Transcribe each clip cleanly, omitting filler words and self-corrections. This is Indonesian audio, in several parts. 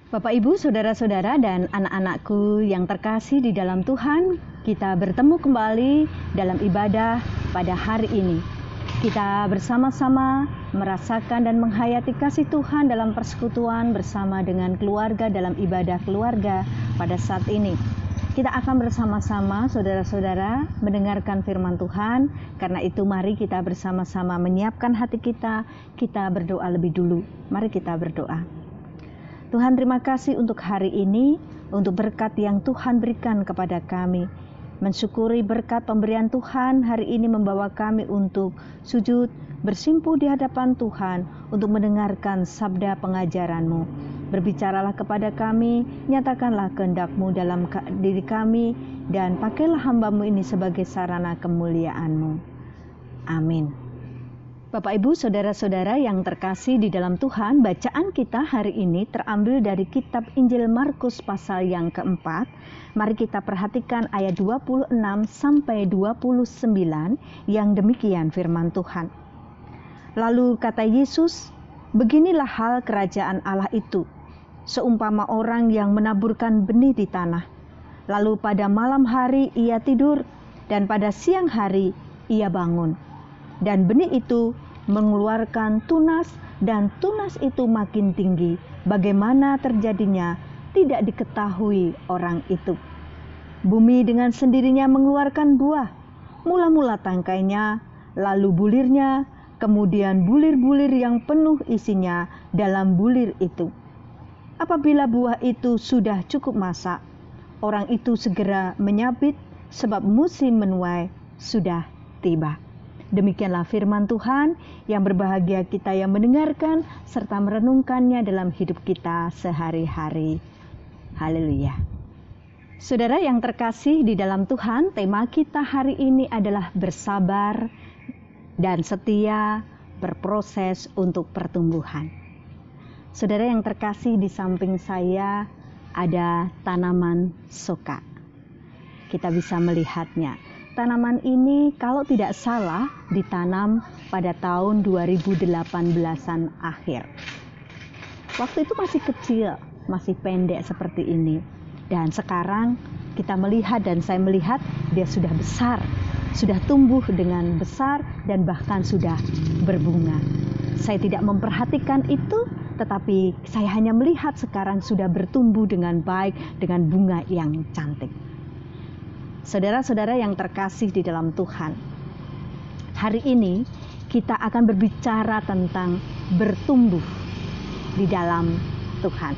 Bapak, Ibu, saudara-saudara, dan anak-anakku yang terkasih di dalam Tuhan, kita bertemu kembali dalam ibadah pada hari ini. Kita bersama-sama merasakan dan menghayati kasih Tuhan dalam persekutuan bersama dengan keluarga dalam ibadah keluarga pada saat ini. Kita akan bersama-sama, saudara-saudara, mendengarkan firman Tuhan. Karena itu mari kita bersama-sama menyiapkan hati kita berdoa lebih dulu. Mari kita berdoa. Tuhan, terima kasih untuk hari ini, untuk berkat yang Tuhan berikan kepada kami. Mensyukuri berkat pemberian Tuhan hari ini membawa kami untuk sujud, bersimpuh di hadapan Tuhan, untuk mendengarkan sabda pengajaran-Mu. Berbicaralah kepada kami, nyatakanlah kehendak-Mu dalam diri kami, dan pakailah hamba-Mu ini sebagai sarana kemuliaan-Mu. Amin. Bapak, Ibu, saudara-saudara yang terkasih di dalam Tuhan, bacaan kita hari ini terambil dari kitab Injil Markus pasal yang keempat. Mari kita perhatikan ayat 26 sampai 29 yang demikian firman Tuhan. Lalu kata Yesus, "Beginilah hal kerajaan Allah itu, seumpama orang yang menaburkan benih di tanah. Lalu pada malam hari ia tidur, dan pada siang hari ia bangun. Dan benih itu mengeluarkan tunas, dan tunas itu makin tinggi. Bagaimana terjadinya tidak diketahui orang itu. Bumi dengan sendirinya mengeluarkan buah, mula-mula tangkainya, lalu bulirnya, kemudian bulir-bulir yang penuh isinya dalam bulir itu. Apabila buah itu sudah cukup masak, orang itu segera menyabit, sebab musim menuai sudah tiba." Demikianlah firman Tuhan, yang berbahagia kita yang mendengarkan serta merenungkannya dalam hidup kita sehari-hari. Haleluya. Saudara yang terkasih di dalam Tuhan, tema kita hari ini adalah bersabar dan setia berproses untuk pertumbuhan. Saudara yang terkasih, di samping saya ada tanaman soka. Kita bisa melihatnya. Tanaman ini kalau tidak salah ditanam pada tahun 2018-an akhir. Waktu itu masih kecil, masih pendek seperti ini. Dan sekarang kita melihat dan saya melihat dia sudah besar, sudah tumbuh dengan besar dan bahkan sudah berbunga. Saya tidak memperhatikan itu, tetapi saya hanya melihat sekarang sudah bertumbuh dengan baik, dengan bunga yang cantik. Saudara-saudara yang terkasih di dalam Tuhan, hari ini kita akan berbicara tentang bertumbuh di dalam Tuhan.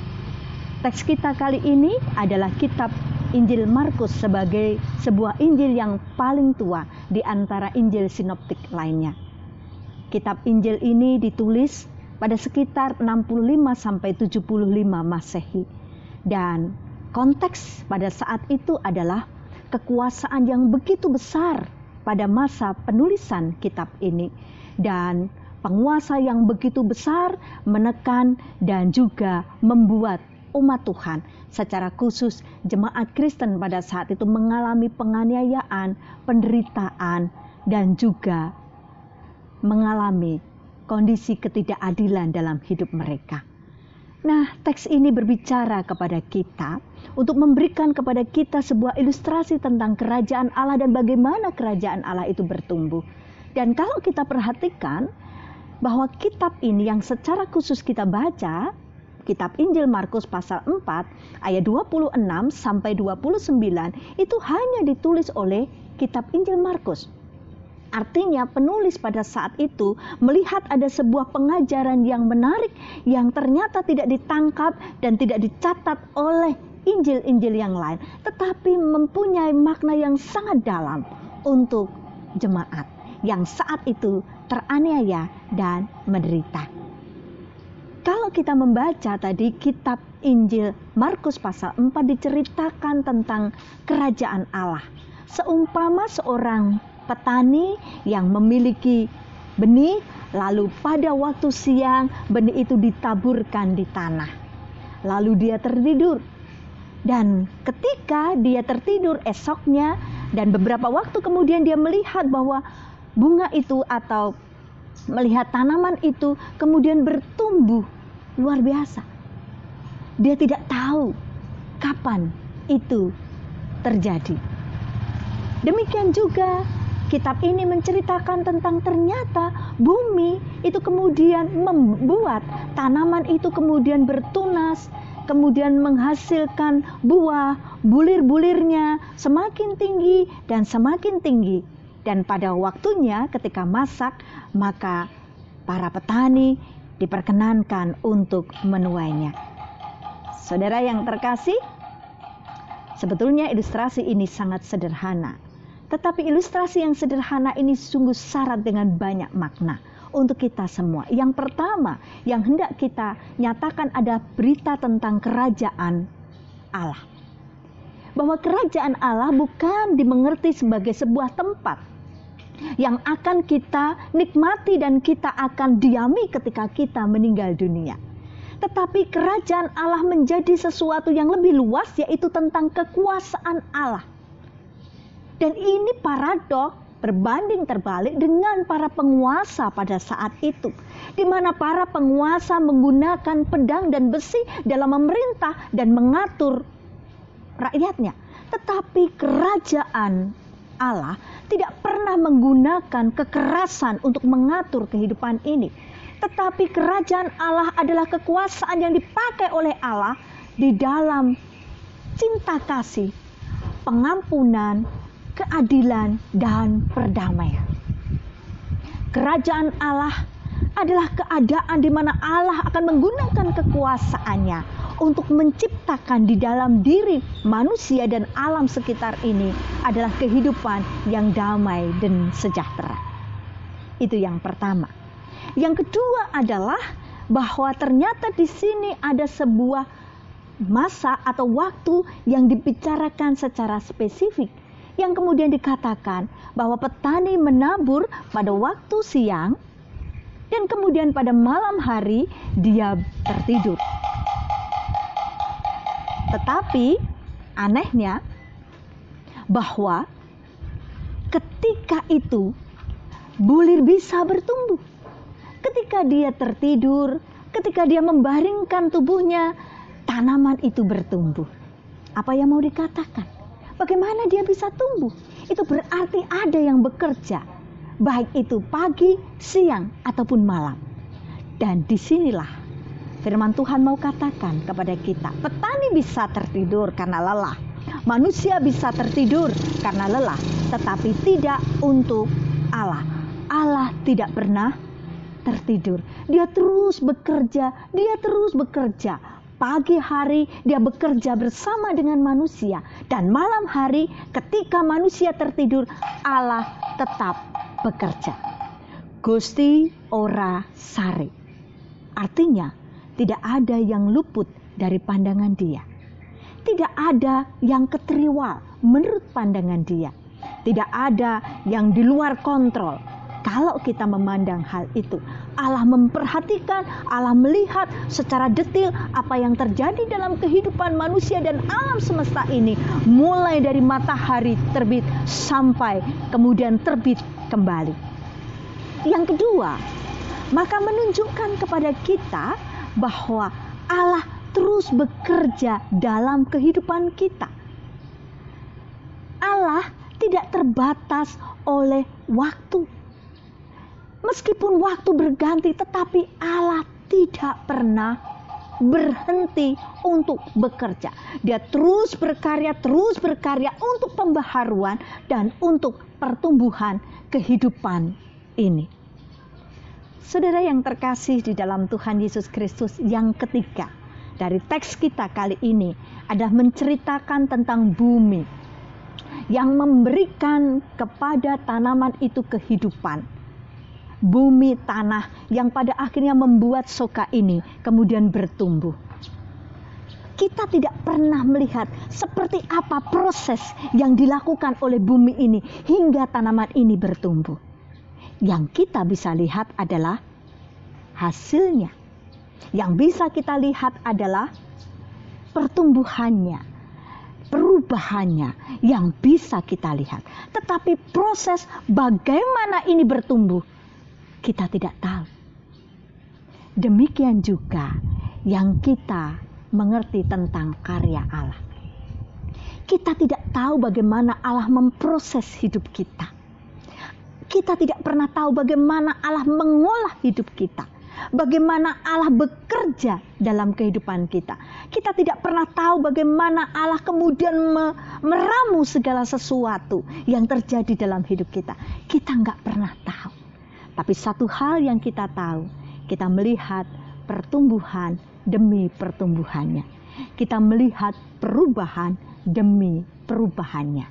Teks kita kali ini adalah kitab Injil Markus sebagai sebuah Injil yang paling tua di antara Injil sinoptik lainnya. Kitab Injil ini ditulis pada sekitar 65-75 Masehi. Dan konteks pada saat itu adalah kekuasaan yang begitu besar pada masa penulisan kitab ini, dan penguasa yang begitu besar menekan dan juga membuat umat Tuhan, secara khusus jemaat Kristen pada saat itu mengalami penganiayaan, penderitaan, dan juga mengalami kondisi ketidakadilan dalam hidup mereka. Nah, teks ini berbicara kepada kita untuk memberikan kepada kita sebuah ilustrasi tentang kerajaan Allah dan bagaimana kerajaan Allah itu bertumbuh. Dan kalau kita perhatikan bahwa kitab ini yang secara khusus kita baca, kitab Injil Markus pasal 4 ayat 26 sampai 29 itu hanya ditulis oleh kitab Injil Markus. Artinya penulis pada saat itu melihat ada sebuah pengajaran yang menarik yang ternyata tidak ditangkap dan tidak dicatat oleh Injil-Injil yang lain, tetapi mempunyai makna yang sangat dalam untuk jemaat yang saat itu teraniaya dan menderita. Kalau kita membaca tadi kitab Injil Markus pasal 4 diceritakan tentang kerajaan Allah. Seumpama seorang petani yang memiliki benih, lalu pada waktu siang benih itu ditaburkan di tanah. Lalu dia tertidur. Dan ketika dia tertidur esoknya dan beberapa waktu kemudian dia melihat bahwa bunga itu atau melihat tanaman itu kemudian bertumbuh luar biasa. Dia tidak tahu kapan itu terjadi. Demikian juga kitab ini menceritakan tentang ternyata bumi itu kemudian membuat tanaman itu kemudian bertunas, kemudian menghasilkan buah, bulir-bulirnya semakin tinggi dan semakin tinggi. Dan pada waktunya ketika masak, maka para petani diperkenankan untuk menuainya. Saudara yang terkasih, sebetulnya ilustrasi ini sangat sederhana. Tetapi ilustrasi yang sederhana ini sungguh syarat dengan banyak makna untuk kita semua. Yang pertama yang hendak kita nyatakan ada berita tentang kerajaan Allah. Bahwa kerajaan Allah bukan dimengerti sebagai sebuah tempat yang akan kita nikmati dan kita akan diami ketika kita meninggal dunia. Tetapi kerajaan Allah menjadi sesuatu yang lebih luas, yaitu tentang kekuasaan Allah. Dan ini paradok berbanding terbalik dengan para penguasa pada saat itu, di mana para penguasa menggunakan pedang dan besi dalam memerintah dan mengatur rakyatnya. Tetapi kerajaan Allah tidak pernah menggunakan kekerasan untuk mengatur kehidupan ini. Tetapi kerajaan Allah adalah kekuasaan yang dipakai oleh Allah di dalam cinta kasih, pengampunan, keadilan, dan perdamaian. Kerajaan Allah adalah keadaan di mana Allah akan menggunakan kekuasaannya untuk menciptakan di dalam diri manusia dan alam sekitar ini adalah kehidupan yang damai dan sejahtera. Itu yang pertama. Yang kedua adalah bahwa ternyata di sini ada sebuah masa atau waktu yang dibicarakan secara spesifik, yang kemudian dikatakan bahwa petani menabur pada waktu siang dan kemudian pada malam hari dia tertidur. Tetapi anehnya bahwa ketika itu bulir bisa bertumbuh. Ketika dia tertidur, ketika dia membaringkan tubuhnya, tanaman itu bertumbuh. Apa yang mau dikatakan? Bagaimana dia bisa tumbuh? Itu berarti ada yang bekerja, baik itu pagi, siang, ataupun malam. Dan disinilah firman Tuhan mau katakan kepada kita, petani bisa tertidur karena lelah, manusia bisa tertidur karena lelah, tetapi tidak untuk Allah. Allah tidak pernah tertidur. Dia terus bekerja, Pagi hari dia bekerja bersama dengan manusia, dan malam hari ketika manusia tertidur, Allah tetap bekerja. Gusti ora sare. Artinya tidak ada yang luput dari pandangan dia. Tidak ada yang keteriwal menurut pandangan dia. Tidak ada yang di luar kontrol. Kalau kita memandang hal itu, Allah memperhatikan, Allah melihat secara detail apa yang terjadi dalam kehidupan manusia dan alam semesta ini, mulai dari matahari terbit sampai kemudian terbit kembali. Yang kedua, maka menunjukkan kepada kita bahwa Allah terus bekerja dalam kehidupan kita. Allah tidak terbatas oleh waktu. Meskipun waktu berganti, tetapi Allah tidak pernah berhenti untuk bekerja. Dia terus berkarya untuk pembaharuan dan untuk pertumbuhan kehidupan ini. Saudara yang terkasih di dalam Tuhan Yesus Kristus, yang ketiga dari teks kita kali ini adalah menceritakan tentang bumi yang memberikan kepada tanaman itu kehidupan. Bumi tanah yang pada akhirnya membuat soka ini kemudian bertumbuh. Kita tidak pernah melihat seperti apa proses yang dilakukan oleh bumi ini hingga tanaman ini bertumbuh. Yang kita bisa lihat adalah hasilnya. Yang bisa kita lihat adalah pertumbuhannya, perubahannya yang bisa kita lihat. Tetapi proses bagaimana ini bertumbuh, kita tidak tahu. Demikian juga yang kita mengerti tentang karya Allah. Kita tidak tahu bagaimana Allah memproses hidup kita. Kita tidak pernah tahu bagaimana Allah mengolah hidup kita. Bagaimana Allah bekerja dalam kehidupan kita. Kita tidak pernah tahu bagaimana Allah kemudian meramu segala sesuatu yang terjadi dalam hidup kita. Kita nggak pernah tahu. Tapi satu hal yang kita tahu, kita melihat pertumbuhan demi pertumbuhannya. Kita melihat perubahan demi perubahannya.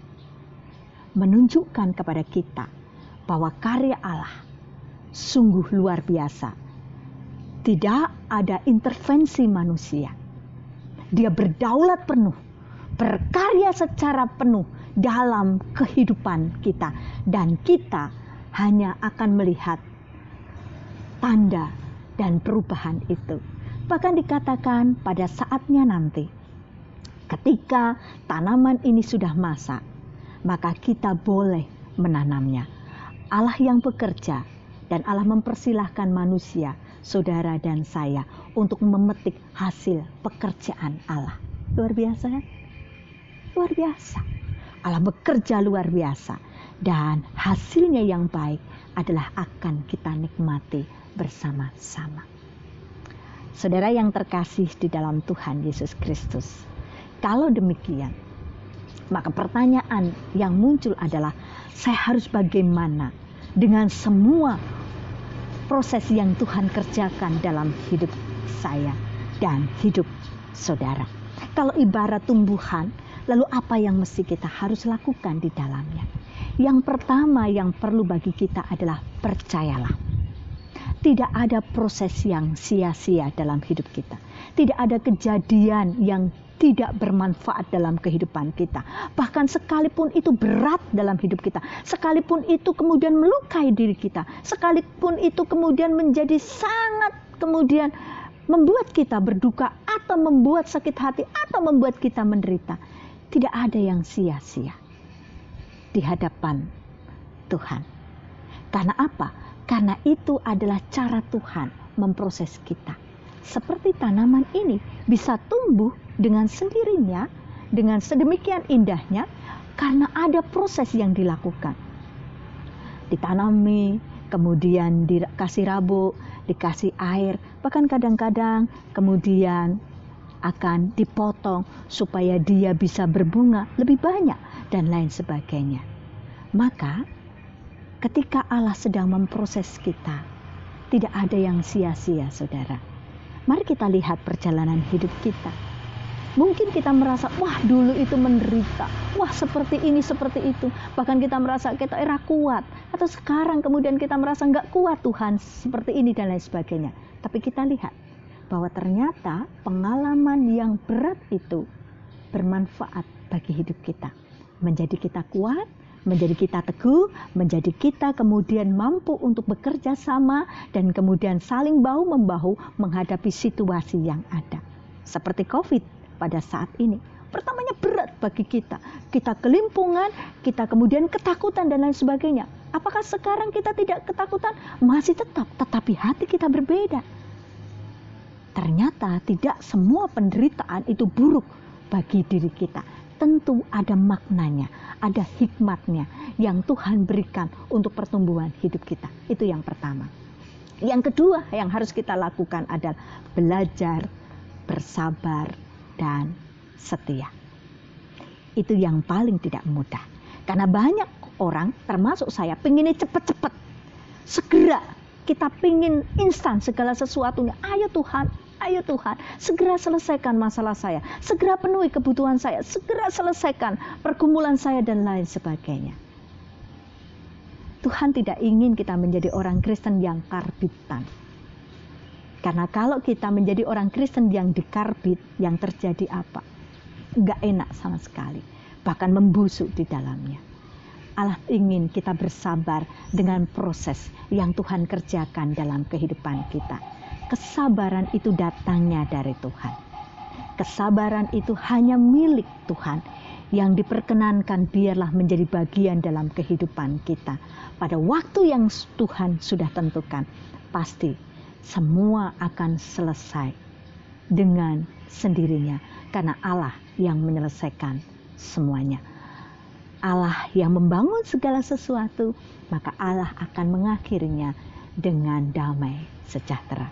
Menunjukkan kepada kita bahwa karya Allah sungguh luar biasa. Tidak ada intervensi manusia. Dia berdaulat penuh, berkarya secara penuh dalam kehidupan kita. Dan kita hanya akan melihat tanda dan perubahan itu. Bahkan dikatakan pada saatnya nanti, ketika tanaman ini sudah masak, maka kita boleh menanamnya. Allah yang bekerja dan Allah mempersilahkan manusia, saudara dan saya, untuk memetik hasil pekerjaan Allah. Luar biasa kan? Luar biasa. Allah bekerja luar biasa. Dan hasilnya yang baik adalah akan kita nikmati bersama-sama. Saudara yang terkasih di dalam Tuhan Yesus Kristus, kalau demikian, maka pertanyaan yang muncul adalah, saya harus bagaimana dengan semua proses yang Tuhan kerjakan dalam hidup saya dan hidup saudara. Kalau ibarat tumbuhan, lalu apa yang mesti kita harus lakukan di dalamnya? Yang pertama yang perlu bagi kita adalah percayalah. Tidak ada proses yang sia-sia dalam hidup kita. Tidak ada kejadian yang tidak bermanfaat dalam kehidupan kita. Bahkan sekalipun itu berat dalam hidup kita, sekalipun itu kemudian melukai diri kita, sekalipun itu kemudian menjadi sangat kemudian membuat kita berduka atau membuat sakit hati atau membuat kita menderita, tidak ada yang sia-sia di hadapan Tuhan. Karena apa? Karena itu adalah cara Tuhan memproses kita. Seperti tanaman ini bisa tumbuh dengan sendirinya, dengan sedemikian indahnya, karena ada proses yang dilakukan. Ditanami, kemudian dikasih rabuk, dikasih air, bahkan kadang-kadang kemudian akan dipotong supaya dia bisa berbunga lebih banyak dan lain sebagainya. Maka ketika Allah sedang memproses kita, tidak ada yang sia-sia, saudara. Mari kita lihat perjalanan hidup kita. Mungkin kita merasa, wah dulu itu menderita, wah seperti ini, seperti itu. Bahkan kita merasa kita era kuat. Atau sekarang kemudian kita merasa nggak kuat Tuhan, seperti ini dan lain sebagainya. Tapi kita lihat bahwa ternyata pengalaman yang berat itu bermanfaat bagi hidup kita. Menjadi kita kuat, menjadi kita teguh, menjadi kita kemudian mampu untuk bekerja sama dan kemudian saling bahu-membahu menghadapi situasi yang ada. Seperti COVID pada saat ini. Pertamanya berat bagi kita. Kita kelimpungan, kita kemudian ketakutan dan lain sebagainya. Apakah sekarang kita tidak ketakutan? Masih tetap, tetapi hati kita berbeda. Ternyata tidak semua penderitaan itu buruk bagi diri kita. Tentu ada maknanya, ada hikmatnya yang Tuhan berikan untuk pertumbuhan hidup kita. Itu yang pertama. Yang kedua yang harus kita lakukan adalah belajar, bersabar, dan setia. Itu yang paling tidak mudah. Karena banyak orang, termasuk saya, pengennya cepat-cepat. Segera, kita pengen instan segala sesuatunya. Ayo Tuhan, segera selesaikan masalah saya. Segera penuhi kebutuhan saya. Segera selesaikan pergumulan saya dan lain sebagainya. Tuhan tidak ingin kita menjadi orang Kristen yang karbitan. Karena kalau kita menjadi orang Kristen yang dikarbit, yang terjadi apa? Enggak enak sama sekali. Bahkan membusuk di dalamnya. Allah ingin kita bersabar dengan proses yang Tuhan kerjakan dalam kehidupan kita. Kesabaran itu datangnya dari Tuhan. Kesabaran itu hanya milik Tuhan. Yang diperkenankan biarlah menjadi bagian dalam kehidupan kita. Pada waktu yang Tuhan sudah tentukan, pasti semua akan selesai dengan sendirinya, karena Allah yang menyelesaikan semuanya. Allah yang membangun segala sesuatu, maka Allah akan mengakhirinya dengan damai sejahtera.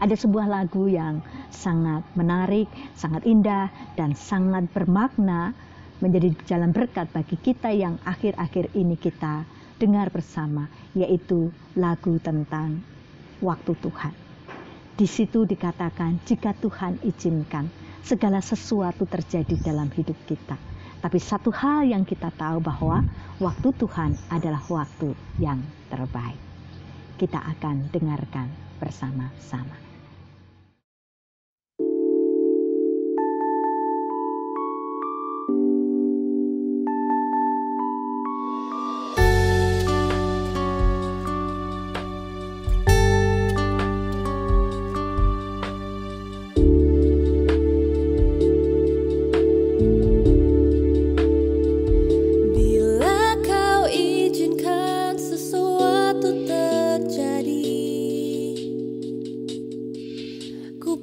Ada sebuah lagu yang sangat menarik, sangat indah, dan sangat bermakna, menjadi jalan berkat bagi kita yang akhir-akhir ini kita dengar bersama, yaitu lagu tentang waktu Tuhan. Di situ dikatakan, jika Tuhan izinkan, segala sesuatu terjadi dalam hidup kita. Tapi satu hal yang kita tahu, bahwa waktu Tuhan adalah waktu yang terbaik. Kita akan dengarkan bersama-sama.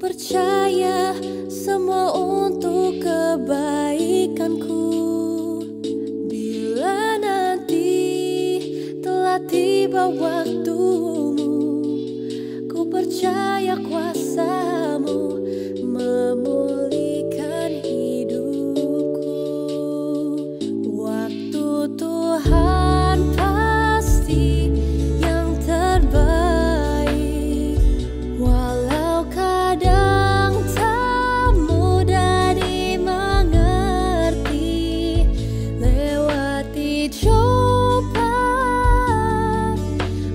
Percaya semua untuk kebaikanku. Bila nanti telah tiba waktumu, ku percaya kuasa-Mu memulihkan hidupku. Waktu Tuhan pasti yang terbaik, walau kadang tak mudah dimengerti. Lewati cobaan,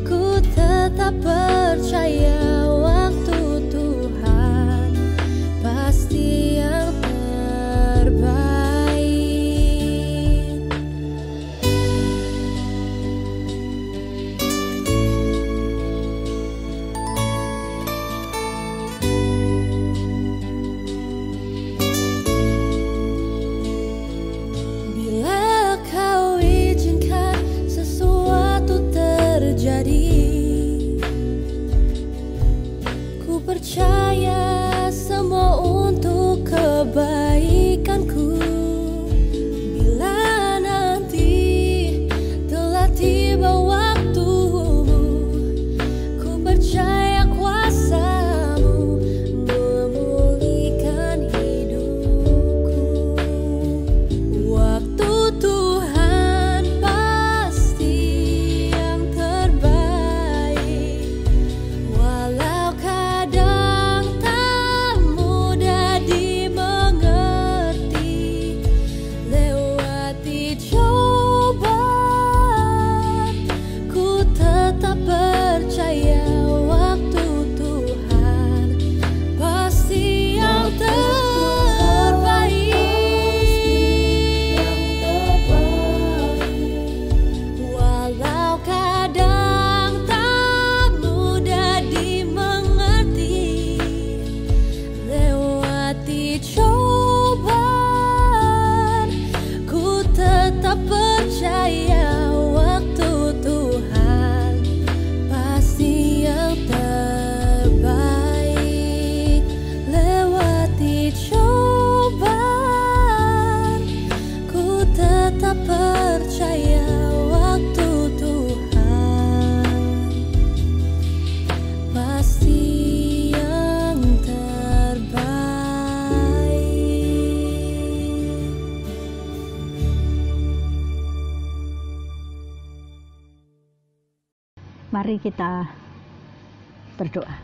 ku tetap percaya waktu Tuhan pasti yang terbaik. Bila Kau izinkan sesuatu terjadi, ku percaya semua untuk kebaikanku. Bila nanti telah tiba waktumu, ku percaya kuasa-Mu memulihkan hidupku. Waktu Tuhan pasti yang terbaik, walau kadang tak mudah dimengerti. Lewati cobaan, ku tetap percaya waktu Tuhan pasti yang terbaik. Walau kadang tak mudah dimengerti. Lewati cobaan, ku tetap percaya waktu Tuhan pasti yang terbaik. Lewati cobaan, ku tetap percaya waktu Tuhan pasti yang terbaik. Mari kita berdoa.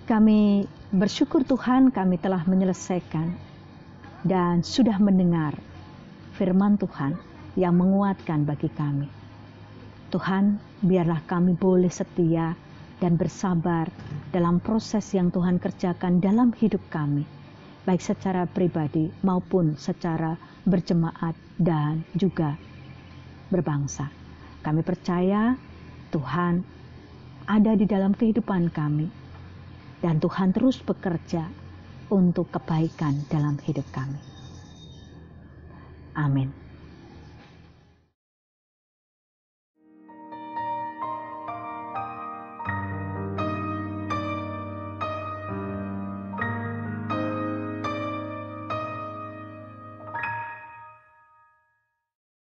Kami bersyukur Tuhan, kami telah menyelesaikan dan sudah mendengar firman Tuhan yang menguatkan bagi kami. Tuhan, biarlah kami boleh setia dan bersabar dalam proses yang Tuhan kerjakan dalam hidup kami, baik secara pribadi maupun secara berjemaat dan juga berbangsa. Kami percaya Tuhan ada di dalam kehidupan kami, dan Tuhan terus bekerja untuk kebaikan dalam hidup kami. Amin.